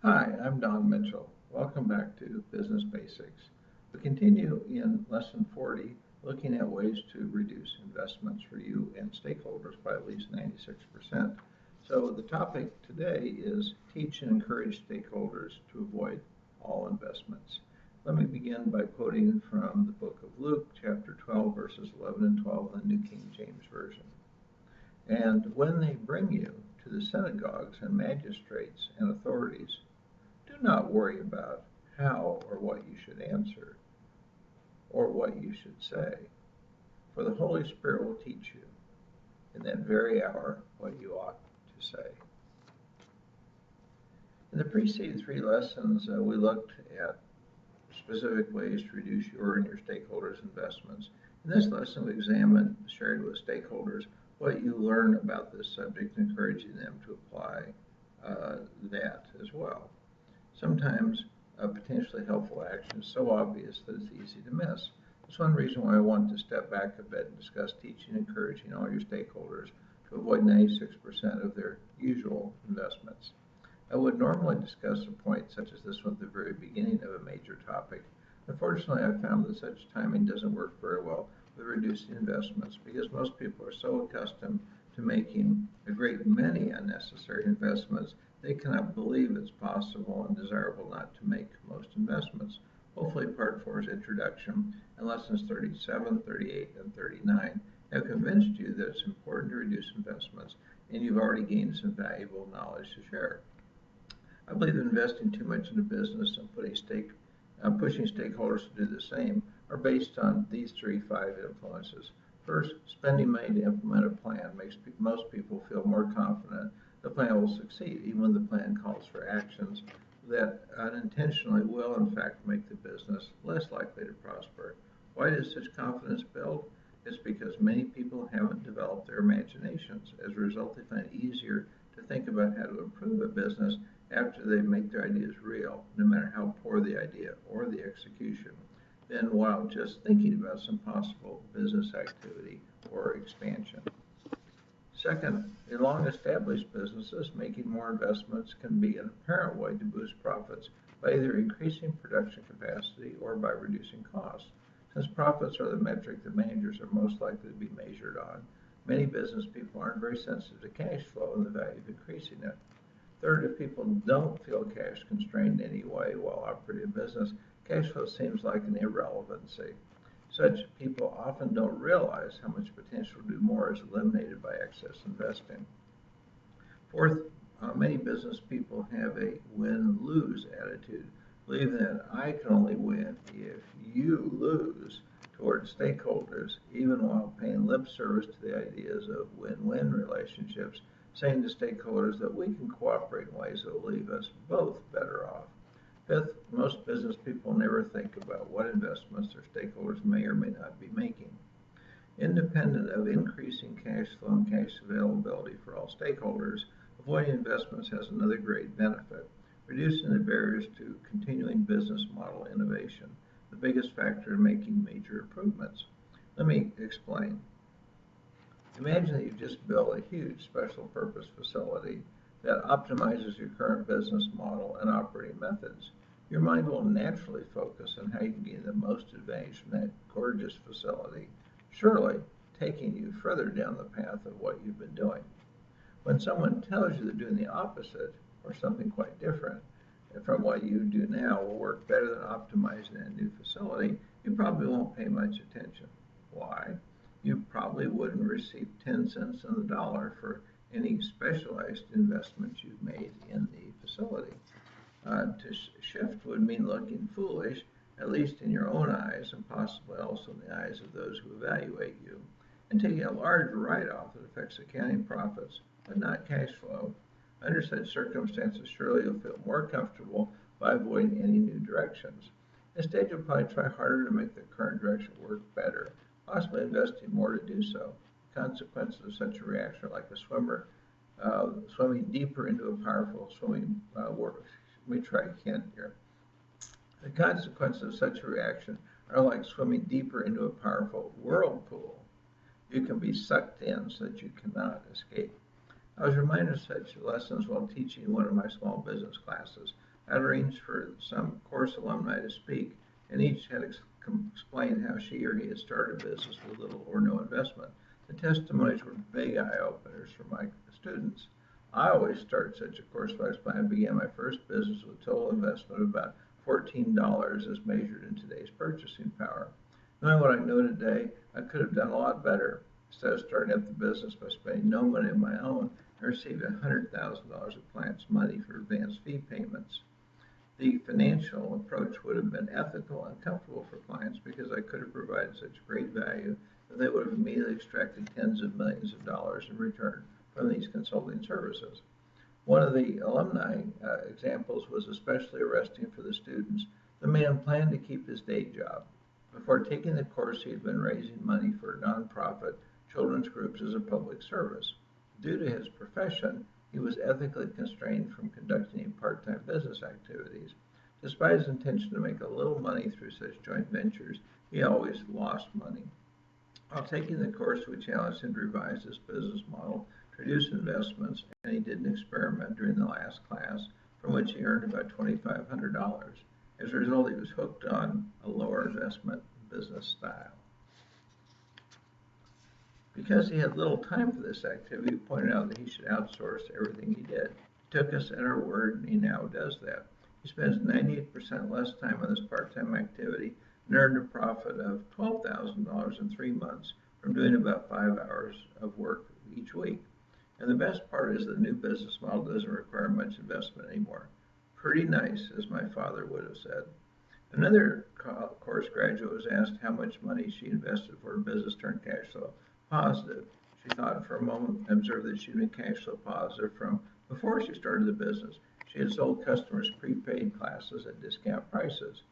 Hi, I'm Don Mitchell. Welcome back to Business Basics. We continue in Lesson 40, looking at ways to reduce investments for you and stakeholders by at least 96%. So the topic today is teach and encourage stakeholders to avoid all investments. Let me begin by quoting from the book of Luke, chapter 12, verses 11 and 12 in the New King James Version. And when they bring you to the synagogues and magistrates and authorities, do not worry about how or what you should answer or what you should say, for the Holy Spirit will teach you in that very hour what you ought to say. In the preceding three lessons, we looked at specific ways to reduce your and your stakeholders' investments. In this lesson, we examined, shared with stakeholders what you learn about this subject, encouraging them to apply that as well. Sometimes a potentially helpful action is so obvious that it's easy to miss. That's one reason why I want to step back a bit and discuss teaching and encouraging all your stakeholders to avoid 96% of their usual investments. I would normally discuss a point such as this one at the very beginning of a major topic. Unfortunately, I've found that such timing doesn't work very well with reducing investments because most people are so accustomed to making a great many unnecessary investments they cannot believe it's possible and desirable not to make most investments. Hopefully, Part 4's introduction and lessons 37, 38, and 39 have convinced you that it's important to reduce investments, and you've already gained some valuable knowledge to share. I believe that investing too much in a business and pushing stakeholders to do the same are based on these five influences. First, spending money to implement a plan makes most people feel more confident the plan will succeed, even when the plan calls for actions that unintentionally will, in fact, make the business less likely to prosper. Why does such confidence build? It's because many people haven't developed their imaginations. As a result, they find it easier to think about how to improve a business after they make their ideas real, no matter how poor the idea or the execution, than while just thinking about some possible business activity or expansion. Second, in long-established businesses, making more investments can be an apparent way to boost profits by either increasing production capacity or by reducing costs. Since profits are the metric that managers are most likely to be measured on, many business people aren't very sensitive to cash flow and the value of increasing it. Third, if people don't feel cash constrained in any way while operating a business, cash flow seems like an irrelevancy. Such people often don't realize how much potential to do more is eliminated by excess investing. Fourth, many business people have a win-lose attitude, believing that I can only win if you lose towards stakeholders, even while paying lip service to the ideas of win-win relationships, saying to stakeholders that we can cooperate in ways that will leave us both better off. Fifth, most business people never think about what investments their stakeholders may or may not be making. Independent of increasing cash flow and cash availability for all stakeholders, avoiding investments has another great benefit, reducing the barriers to continuing business model innovation, the biggest factor in making major improvements. Let me explain. Imagine that you've just built a huge special purpose facility that optimizes your current business model and operating methods. Your mind will naturally focus on how you can gain the most advantage from that gorgeous facility, surely taking you further down the path of what you've been doing. When someone tells you they're doing the opposite, or something quite different from what you do now will work better than optimizing a new facility, you probably won't pay much attention. Why? You probably wouldn't receive 10 cents on the dollar for any specialized investments you've made in the facility. To shift would mean looking foolish, at least in your own eyes, and possibly also in the eyes of those who evaluate you, and taking a large write-off that affects accounting profits, but not cash flow. Under such circumstances, surely you'll feel more comfortable by avoiding any new directions. Instead, you'll probably try harder to make the current direction work better, possibly investing more to do so. Consequences of such a reaction are like a swimmer swimming deeper into a powerful swimming world. Let me try again here. The consequences of such a reaction are like swimming deeper into a powerful whirlpool. You can be sucked in so that you cannot escape. I was reminded of such lessons while teaching one of my small business classes. I'd arranged for some course alumni to speak, and each had explained how she or he had started a business with little or no investment. The testimonies were big eye-openers for my students. I always start such a course by explaining I began my first business with total investment of about $14 as measured in today's purchasing power. Knowing what I know today, I could have done a lot better. Instead of starting up the business by spending no money of my own, I received $100,000 of clients' money for advanced fee payments. The financial approach would have been ethical and comfortable for clients because I could have provided such great value that they would have immediately extracted tens of millions of dollars in return from these consulting services. One of the alumni examples was especially arresting for the students. The man planned to keep his day job. Before taking the course, he had been raising money for nonprofit children's groups as a public service. Due to his profession, he was ethically constrained from conducting part-time business activities. Despite his intention to make a little money through such joint ventures, he always lost money. While taking the course, we challenged him to revise his business model, to reduce investments, and he did an experiment during the last class from which he earned about $2,500. As a result, he was hooked on a lower investment business style. Because he had little time for this activity, we pointed out that he should outsource everything he did. He took us at our word, and he now does that. He spends 98% less time on this part-time activity and earned a profit of $12,000 in 3 months from doing about 5 hours of work each week. And the best part is the new business model doesn't require much investment anymore. Pretty nice, as my father would have said. Another course graduate was asked how much money she invested for her business turned cash flow positive. She thought for a moment and observed that she'd been cash flow positive from before she started the business. She had sold customers prepaid classes at discount prices.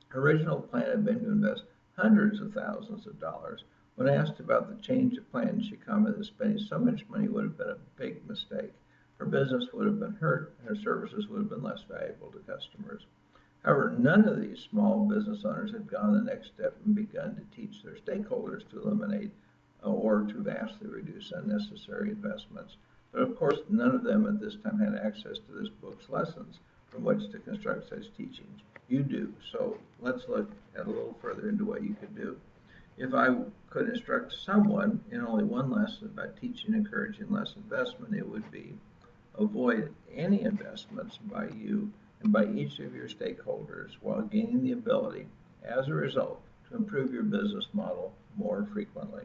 Her original plan had been to invest hundreds of thousands of dollars. When asked about the change of plan, she commented that spending so much money would have been a big mistake. Her business would have been hurt, and her services would have been less valuable to customers. However, none of these small business owners had gone the next step and begun to teach their stakeholders to eliminate or to vastly reduce unnecessary investments. But of course, none of them at this time had access to this book's lessons from which to construct such teachings. You do, so let's look at a little further into what you could do. If I could instruct someone in only one lesson about teaching and encouraging less investment, it would be avoid any investments by you and by each of your stakeholders while gaining the ability, as a result, to improve your business model more frequently.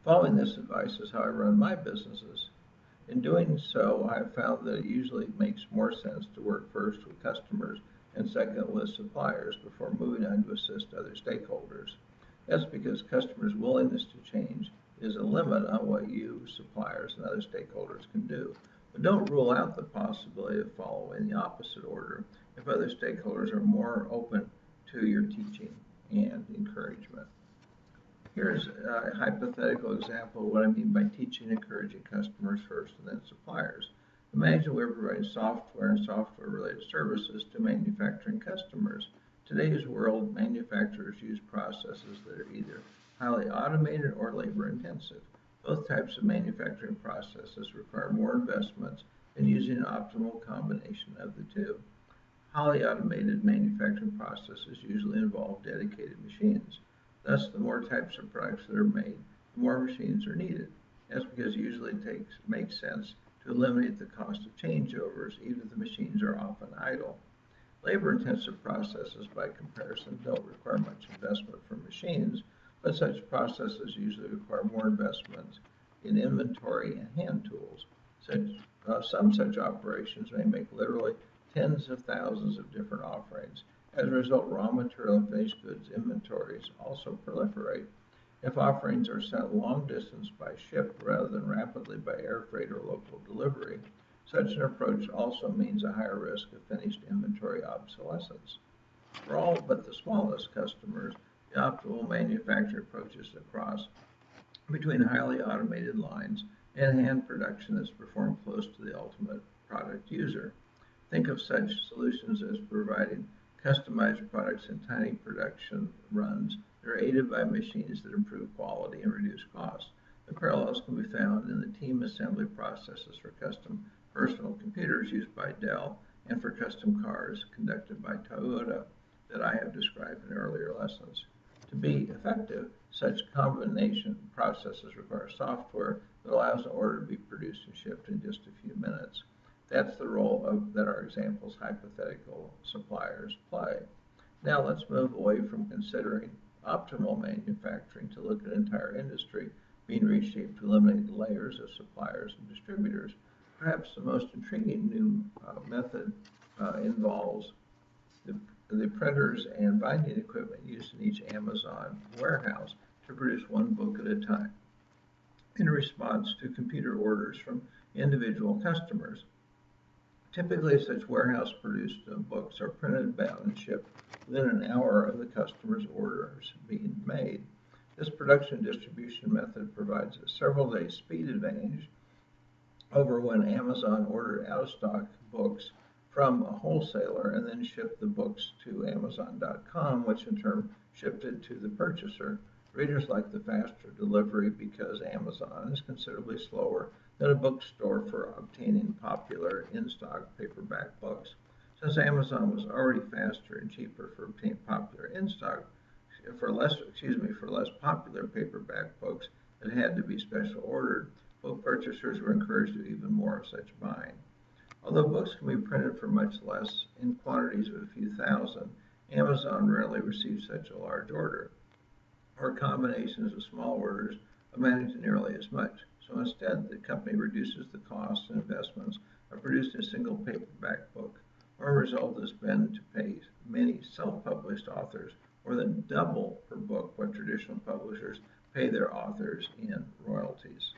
Following this advice is how I run my businesses. In doing so, I have found that it usually makes more sense to work first with customers and second with suppliers before moving on to assist other stakeholders. That's because customers' willingness to change is a limit on what you, suppliers, and other stakeholders can do. But don't rule out the possibility of following the opposite order if other stakeholders are more open to your teaching and encouragement. Here's a hypothetical example of what I mean by teaching and encouraging customers first and then suppliers. Imagine we're providing software and software-related services to manufacturing customers. Today's world, manufacturers use processes that are either highly automated or labor-intensive. Both types of manufacturing processes require more investments than using an optimal combination of the two. Highly automated manufacturing processes usually involve dedicated machines. Thus, the more types of products that are made, the more machines are needed. That's because it usually makes sense to eliminate the cost of changeovers, even if the machines are often idle. Labor-intensive processes, by comparison, don't require much investment from machines, but such processes usually require more investment in inventory and hand tools. Some such operations may make literally tens of thousands of different offerings. As a result, raw material and finished goods inventories also proliferate. If offerings are sent long distance by ship rather than rapidly by air freight or local delivery, such an approach also means a higher risk of finished inventory obsolescence. For all but the smallest customers, the optimal manufacturing approach is to cross between highly automated lines and hand production that's performed close to the ultimate product user. Think of such solutions as providing customized products in tiny production runs that are aided by machines that improve quality and reduce costs. The parallels can be found in the team assembly processes for custom personal computers used by Dell and for custom cars conducted by Toyota that I have described in earlier lessons. To be effective, such combination processes require software that allows an order to be produced and shipped in just a few minutes. That's the role that our example's hypothetical suppliers play. Now let's move away from considering optimal manufacturing to look at an entire industry being reshaped to eliminate layers of suppliers and distributors. Perhaps the most intriguing new method involves the printers and binding equipment used in each Amazon warehouse to produce one book at a time in response to computer orders from individual customers. Typically, such warehouse-produced books are printed, bound, and shipped within an hour of the customer's orders being made. This production distribution method provides a several-day speed advantage over when Amazon ordered out-of-stock books from a wholesaler and then shipped the books to Amazon.com, which in turn shipped it to the purchaser. Readers like the faster delivery because Amazon is considerably slower than a bookstore for obtaining popular in-stock paperback books. Since Amazon was already faster and cheaper for obtaining popular in-stock, for less popular paperback books that had to be special ordered, book purchasers were encouraged to do even more of such buying. Although books can be printed for much less in quantities of a few thousand, Amazon rarely receives such a large order, or combinations of small orders amounting to nearly as much. So instead, the company reduces the costs and investments of producing a single paperback book. One result has been to pay many self-published authors more than double per book what traditional publishers pay their authors in royalties.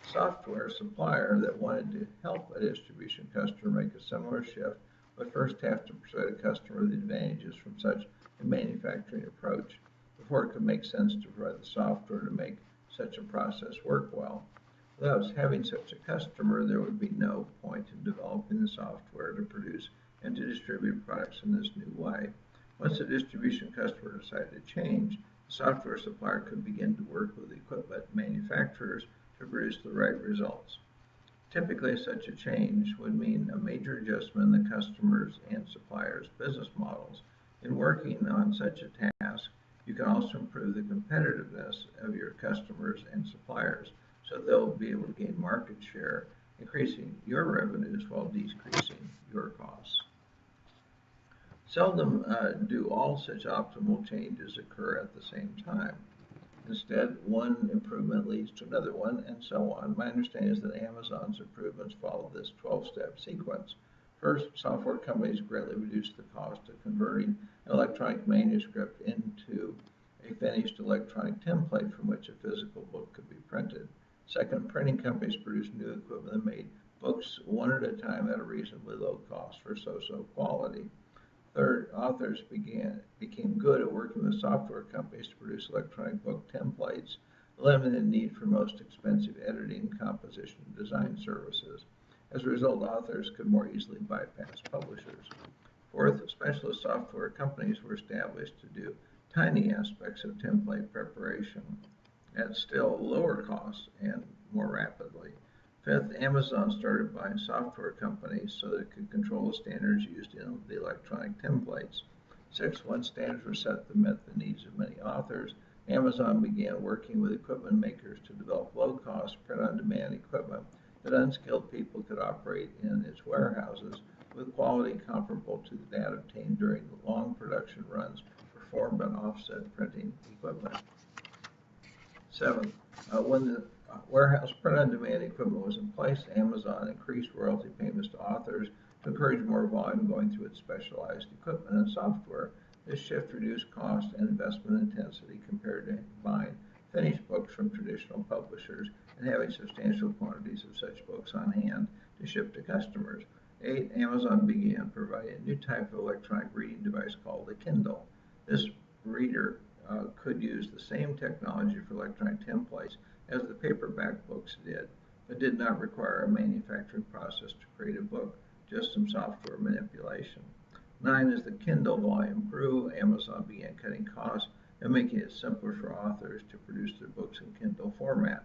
A software supplier that wanted to help a distribution customer make a similar shift would first have to persuade a customer of the advantages from such a manufacturing approach before it could make sense to provide the software to make such a process work well. Without having such a customer, there would be no point in developing the software to produce and to distribute products in this new way. Once the distribution customer decided to change, the software supplier could begin to work with equipment manufacturers to produce the right results. Typically, such a change would mean a major adjustment in the customers' and suppliers' business models. In working on such a task, you can also improve the competitiveness of your customers and suppliers so they'll be able to gain market share, increasing your revenues while decreasing your costs. Seldom do all such optimal changes occur at the same time. Instead, one improvement leads to another one, and so on. My understanding is that Amazon's improvements follow this 12-step sequence. First, software companies greatly reduced the cost of converting an electronic manuscript into a finished electronic template from which a physical book could be printed. Second, printing companies produced new equipment that made books one at a time at a reasonably low cost for so-so quality. Third, authors became good at working with software companies to produce electronic book templates, eliminating the need for most expensive editing, composition, and design services. As a result, authors could more easily bypass publishers. Fourth, specialist software companies were established to do tiny aspects of template preparation at still lower costs and more rapidly. Fifth, Amazon started buying software companies so that it could control the standards used in the electronic templates. Sixth, once standards were set that met the needs of many authors, Amazon began working with equipment makers to develop low-cost, print-on-demand equipment that unskilled people could operate in its warehouses with quality comparable to that obtained during the long production runs performed on offset printing equipment. Seventh, when the warehouse print-on-demand equipment was in place, Amazon increased royalty payments to authors to encourage more volume going through its specialized equipment and software. This shift reduced cost and investment intensity compared to buying finished books from traditional publishers and having substantial quantities of such books on hand to ship to customers. 8. Amazon began providing a new type of electronic reading device called the Kindle. This reader could use the same technology for electronic templates as the paperback books did, but did not require a manufacturing process to create a book, just some software manipulation. 9. As the Kindle volume grew, Amazon began cutting costs and making it simpler for authors to produce their books in Kindle format.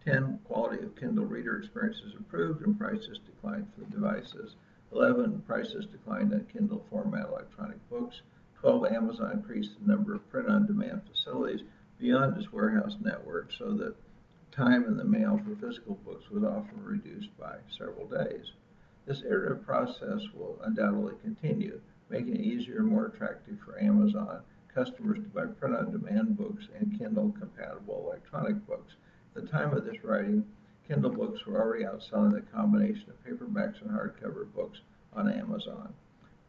10. Quality of Kindle reader experiences improved and prices declined for the devices. 11, prices declined on Kindle format electronic books. 12, Amazon increased the number of print-on-demand facilities beyond its warehouse network so that time in the mail for physical books was often reduced by several days. This iterative process will undoubtedly continue, making it easier and more attractive for Amazon customers to buy print-on-demand books and Kindle-compatible electronic books. At the time of this writing, Kindle books were already outselling the combination of paperbacks and hardcover books on Amazon.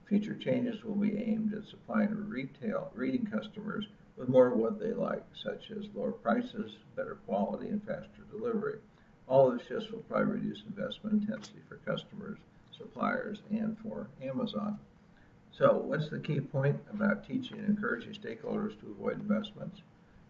Future changes will be aimed at supplying retail reading customers with more of what they like, such as lower prices, better quality, and faster delivery. All of the shifts will probably reduce investment intensity for customers, suppliers, and for Amazon. So what's the key point about teaching and encouraging stakeholders to avoid investments?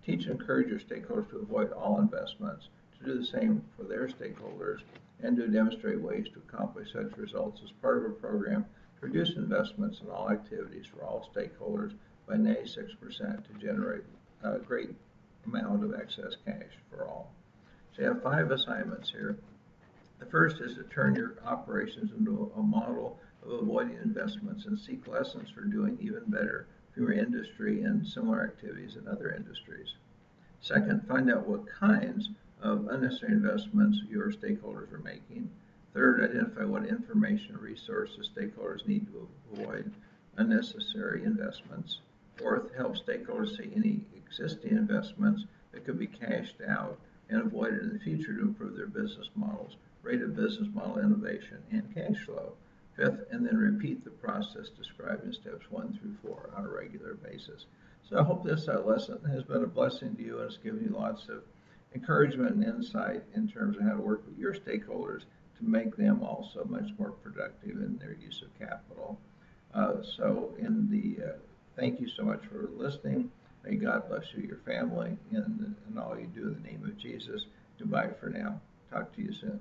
Teach and encourage your stakeholders to avoid all investments, to do the same for their stakeholders, and to demonstrate ways to accomplish such results as part of a program to reduce investments in all activities for all stakeholders by 96% to generate a great amount of excess cash for all. So you have 5 assignments here. The first is to turn your operations into a model of avoiding investments and seek lessons for doing even better for your industry and similar activities in other industries. Second, find out what kinds of unnecessary investments your stakeholders are making. Third, identify what information and resources stakeholders need to avoid unnecessary investments. Fourth, help stakeholders see any existing investments that could be cashed out and avoided in the future to improve their business models, rate of business model innovation, and cash flow. Fifth, and then repeat the process described in steps 1 through 4 on a regular basis. So I hope this lesson has been a blessing to you and has given you lots of encouragement and insight in terms of how to work with your stakeholders to make them also much more productive in their use of capital. Thank you so much for listening. May God bless you, your family, and all you do in the name of Jesus. Goodbye for now. Talk to you soon.